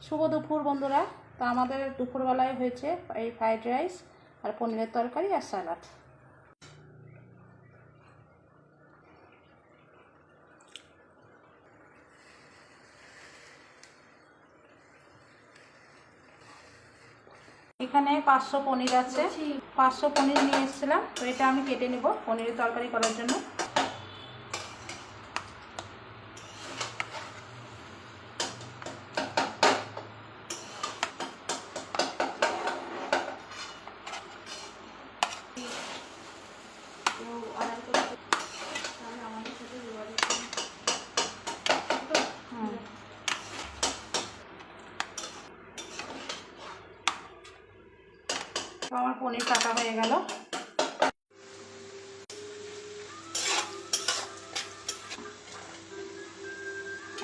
শুভ দুপুর বন্ধুরা। তো আমাদের দুপুরবেলায় হয়েছে এই ফ্রাইড রাইস আর পনিরের তরকারি আর স্যালাড। এখানে 500 পনির আছে, 500 পনির নিয়ে এসেছিলাম। তো এটা আমি কেটে নেব পনিরের তরকারি করার জন্য। আমার পনির কাটা হয়ে গেল।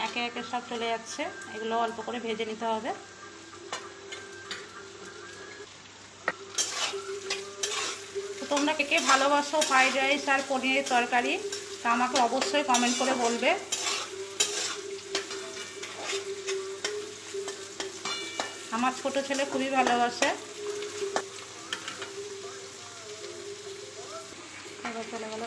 একে একে সব চলে যাচ্ছে, এগুলো অল্প করে ভেজে নিতে হবে। তো তোমরা কে কে ভালোবাসো ফ্রাইড রাইস আর পনিরের তরকারি, তা আমাকে অবশ্যই কমেন্ট করে বলবে। আমার ছোট ছেলে খুবই ভালোবাসে। এবার চলে গেল।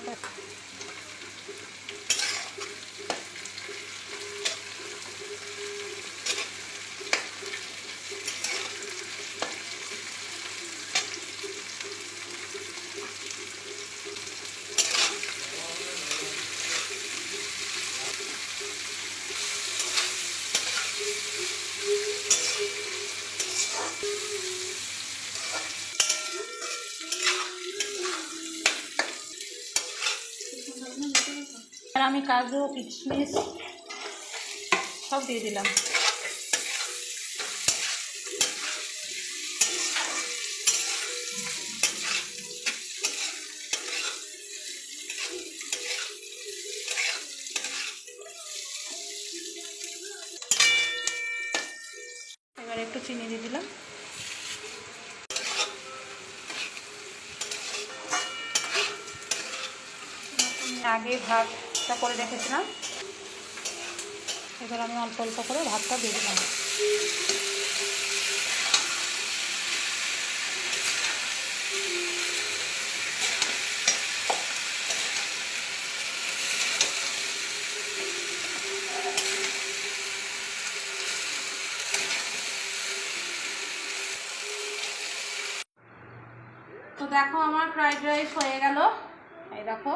আর আমি কাজু কিশমিশ সব দিয়ে দিলাম। এবার একটু চিনি দিয়ে দিলাম। আগে ভাতটা করে রেখেছিলাম, এবার আমি অল্প অল্প করে ভাতটা দিয়ে দিলাম। তো দেখো আমার ফ্রাইড রাইস হয়ে গেল। এই দেখো,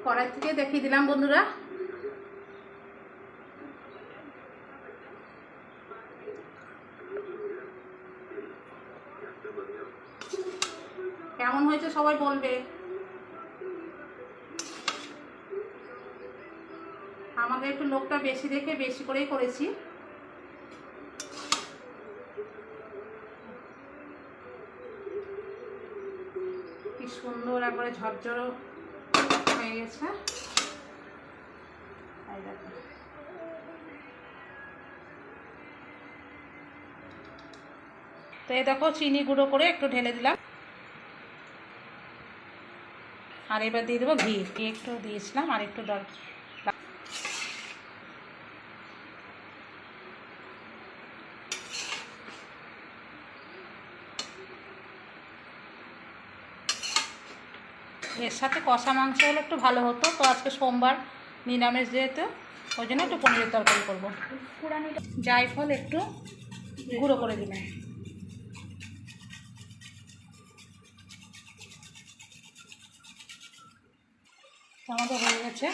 কড়াই থেকে দেখিয়ে দিলাম বন্ধুরা। কেমন হয়েছে সবাই বলবে। আমাদের একটু লোকটা বেশি দেখে বেশি করেই করেছি। কি সুন্দর একবারে ঝরঝরো হয়ে গেছে। এই দেখো, তো এই দেখো চিনি গুঁড়ো করে একটু ঢেলে দিলাম। আর এবার দিয়ে দেবো ঘি। একটু দিয়েছিলাম, আর একটু দরকার। এর সাথে কষা মাংস হলে একটু ভালো হতো। তো আজকে সোমবার নিরামিষ যেহেতু, ওই জন্য একটু পনিরের তরকারি করবো। জায়ফল একটু গুঁড়ো করে দিলাম। আমাদের হয়ে গেছে।